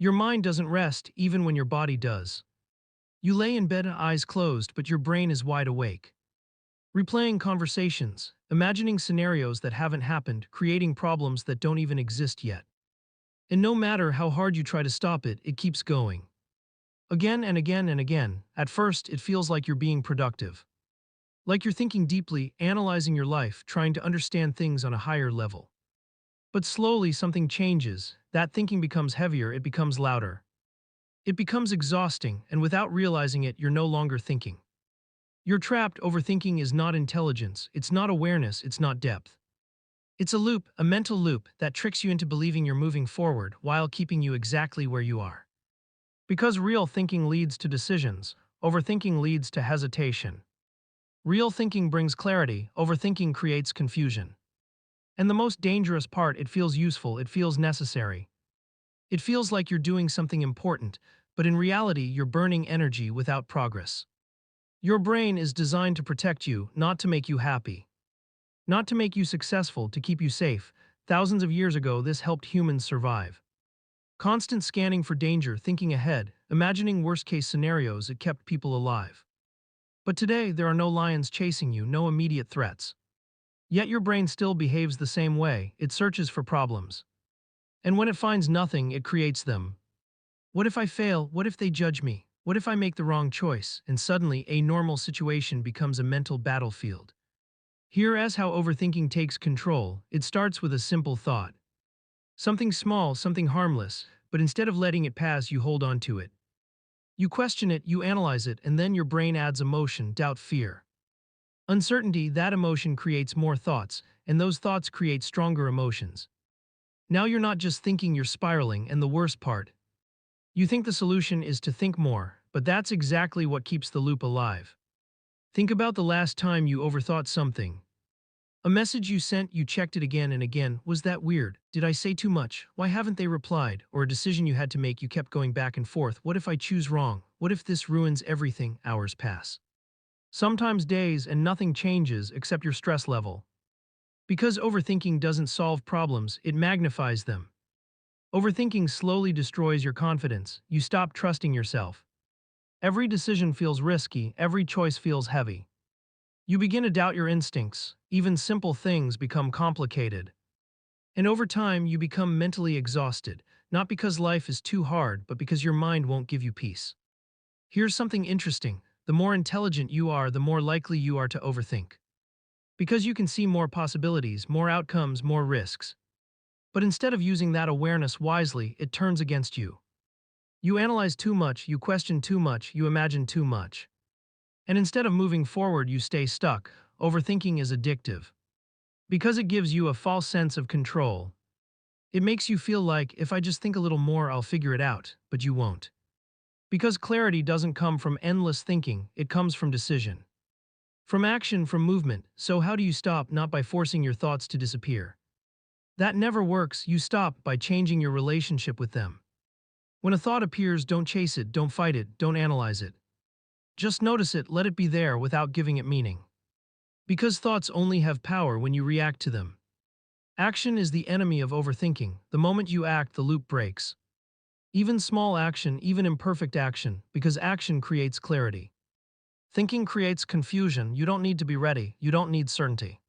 Your mind doesn't rest even when your body does. You lay in bed, eyes closed, but your brain is wide awake. Replaying conversations, imagining scenarios that haven't happened, creating problems that don't even exist yet. And no matter how hard you try to stop it, it keeps going. Again and again and again. At first, it feels like you're being productive. Like you're thinking deeply, analyzing your life, trying to understand things on a higher level. But slowly something changes. That thinking becomes heavier, it becomes louder. It becomes exhausting, and without realizing it, you're no longer thinking. You're trapped. Overthinking is not intelligence, it's not awareness, it's not depth. It's a loop, a mental loop, that tricks you into believing you're moving forward while keeping you exactly where you are. Because real thinking leads to decisions, overthinking leads to hesitation. Real thinking brings clarity, overthinking creates confusion. And the most dangerous part, it feels useful, it feels necessary. It feels like you're doing something important, but in reality, you're burning energy without progress. Your brain is designed to protect you, not to make you happy. Not to make you successful, to keep you safe. Thousands of years ago, this helped humans survive. Constant scanning for danger, thinking ahead, imagining worst-case scenarios, it kept people alive. But today, there are no lions chasing you, no immediate threats. Yet your brain still behaves the same way, it searches for problems. And when it finds nothing, it creates them. What if I fail? What if they judge me? What if I make the wrong choice? And suddenly, a normal situation becomes a mental battlefield. Here is how overthinking takes control. It starts with a simple thought. Something small, something harmless, but instead of letting it pass, you hold on to it. You question it, you analyze it, and then your brain adds emotion, doubt, fear. Uncertainty. That emotion creates more thoughts, and those thoughts create stronger emotions. Now you're not just thinking, you're spiraling, and the worst part, you think the solution is to think more, but that's exactly what keeps the loop alive. Think about the last time you overthought something. A message you sent, you checked it again and again. Was that weird? Did I say too much? Why haven't they replied? Or a decision you had to make, you kept going back and forth. What if I choose wrong? What if this ruins everything? Hours pass. Sometimes days, and nothing changes except your stress level. Because overthinking doesn't solve problems, it magnifies them. Overthinking slowly destroys your confidence. You stop trusting yourself. Every decision feels risky, every choice feels heavy. You begin to doubt your instincts. Even simple things become complicated. And over time, you become mentally exhausted, not because life is too hard, but because your mind won't give you peace. Here's something interesting. The more intelligent you are, the more likely you are to overthink. Because you can see more possibilities, more outcomes, more risks. But instead of using that awareness wisely, it turns against you. You analyze too much, you question too much, you imagine too much. And instead of moving forward, you stay stuck. Overthinking is addictive. Because it gives you a false sense of control. It makes you feel like, if I just think a little more, I'll figure it out, but you won't. Because clarity doesn't come from endless thinking, it comes from decision. From action, from movement. So how do you stop? Not by forcing your thoughts to disappear. That never works. You stop by changing your relationship with them. When a thought appears, don't chase it, don't fight it, don't analyze it. Just notice it, let it be there without giving it meaning. Because thoughts only have power when you react to them. Action is the enemy of overthinking. The moment you act, the loop breaks. Even small action, even imperfect action, because action creates clarity. Thinking creates confusion. You don't need to be ready, you don't need certainty.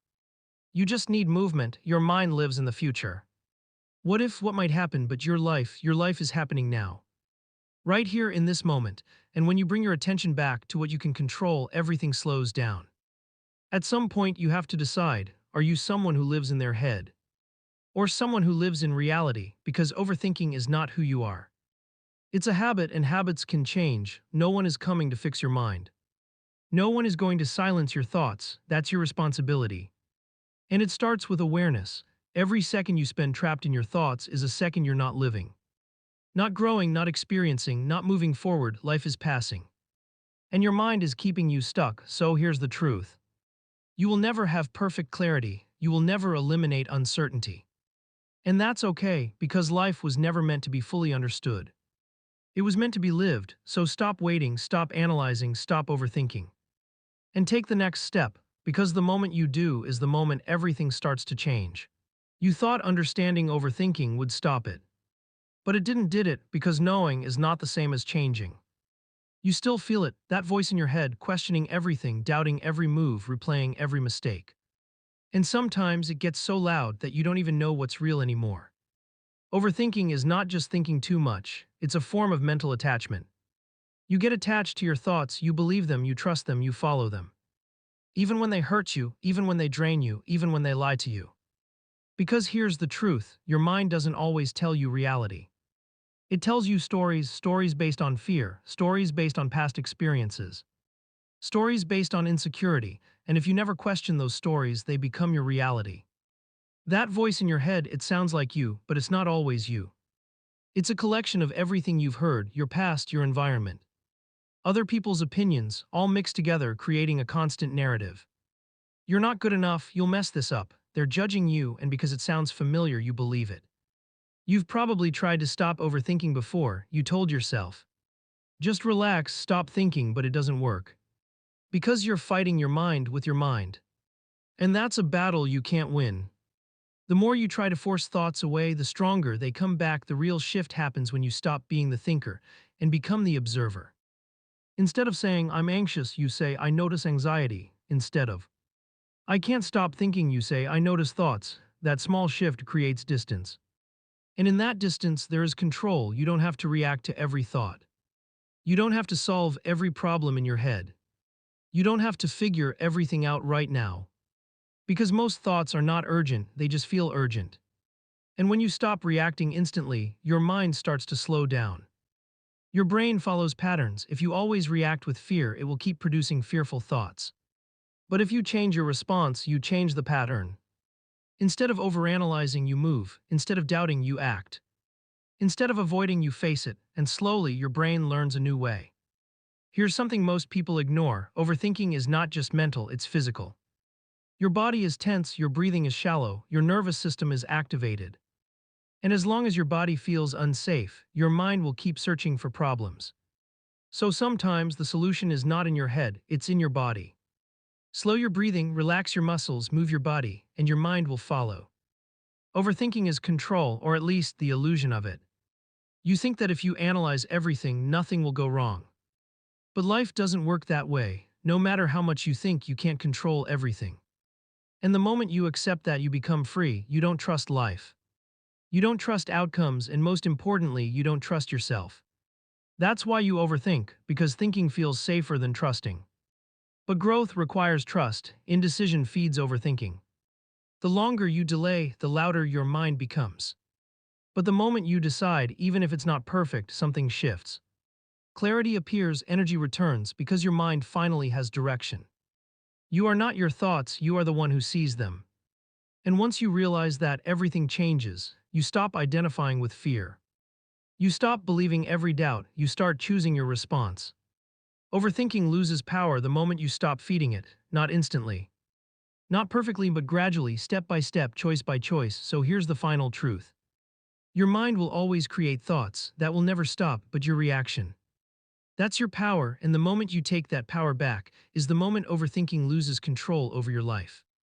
You just need movement. Your mind lives in the future. What if, what might happen? But your life is happening now. Right here in this moment, and when you bring your attention back to what you can control, everything slows down. At some point, you have to decide, are you someone who lives in their head? Or someone who lives in reality? Because overthinking is not who you are. It's a habit, and habits can change. No one is coming to fix your mind. No one is going to silence your thoughts. That's your responsibility. And it starts with awareness. Every second you spend trapped in your thoughts is a second you're not living. Not growing, not experiencing, not moving forward. Life is passing. And your mind is keeping you stuck. So here's the truth. You will never have perfect clarity. You will never eliminate uncertainty. And that's okay, because life was never meant to be fully understood. It was meant to be lived, so stop waiting, stop analyzing, stop overthinking. And take the next step, because the moment you do is the moment everything starts to change. You thought understanding overthinking would stop it. But it did it because knowing is not the same as changing. You still feel it, that voice in your head, questioning everything, doubting every move, replaying every mistake. And sometimes it gets so loud that you don't even know what's real anymore. Overthinking is not just thinking too much, it's a form of mental attachment. You get attached to your thoughts, you believe them, you trust them, you follow them. Even when they hurt you, even when they drain you, even when they lie to you. Because here's the truth, your mind doesn't always tell you reality. It tells you stories, stories based on fear, stories based on past experiences, stories based on insecurity, and if you never question those stories, they become your reality. That voice in your head, it sounds like you, but it's not always you. It's a collection of everything you've heard, your past, your environment, other people's opinions, all mixed together, creating a constant narrative. You're not good enough, you'll mess this up. They're judging you, and because it sounds familiar, you believe it. You've probably tried to stop overthinking before, you told yourself. Just relax, stop thinking, but it doesn't work. Because you're fighting your mind with your mind. And that's a battle you can't win. The more you try to force thoughts away, the stronger they come back. The real shift happens when you stop being the thinker and become the observer. Instead of saying, I'm anxious, you say, I notice anxiety. Instead of, I can't stop thinking, you say, I notice thoughts. That small shift creates distance. And in that distance, there is control. You don't have to react to every thought. You don't have to solve every problem in your head. You don't have to figure everything out right now. Because most thoughts are not urgent, they just feel urgent. And when you stop reacting instantly, your mind starts to slow down. Your brain follows patterns. If you always react with fear, it will keep producing fearful thoughts. But if you change your response, you change the pattern. Instead of overanalyzing, you move. Instead of doubting, you act. Instead of avoiding, you face it, and slowly your brain learns a new way. Here's something most people ignore. Overthinking is not just mental, it's physical. Your body is tense, your breathing is shallow, your nervous system is activated. And as long as your body feels unsafe, your mind will keep searching for problems. So sometimes the solution is not in your head, it's in your body. Slow your breathing, relax your muscles, move your body, and your mind will follow. Overthinking is control, or at least the illusion of it. You think that if you analyze everything, nothing will go wrong. But life doesn't work that way. No matter how much you think, you can't control everything. And the moment you accept that, you become free. You don't trust life. You don't trust outcomes, and most importantly, you don't trust yourself. That's why you overthink, because thinking feels safer than trusting. But growth requires trust. Indecision feeds overthinking. The longer you delay, the louder your mind becomes. But the moment you decide, even if it's not perfect, something shifts. Clarity appears, energy returns, because your mind finally has direction. You are not your thoughts, you are the one who sees them. And once you realize that, everything changes. You stop identifying with fear. You stop believing every doubt, you start choosing your response. Overthinking loses power the moment you stop feeding it, not instantly. Not perfectly, but gradually, step by step, choice by choice. So here's the final truth. Your mind will always create thoughts, that will never stop, but your reaction. That's your power, and the moment you take that power back is the moment overthinking loses control over your life.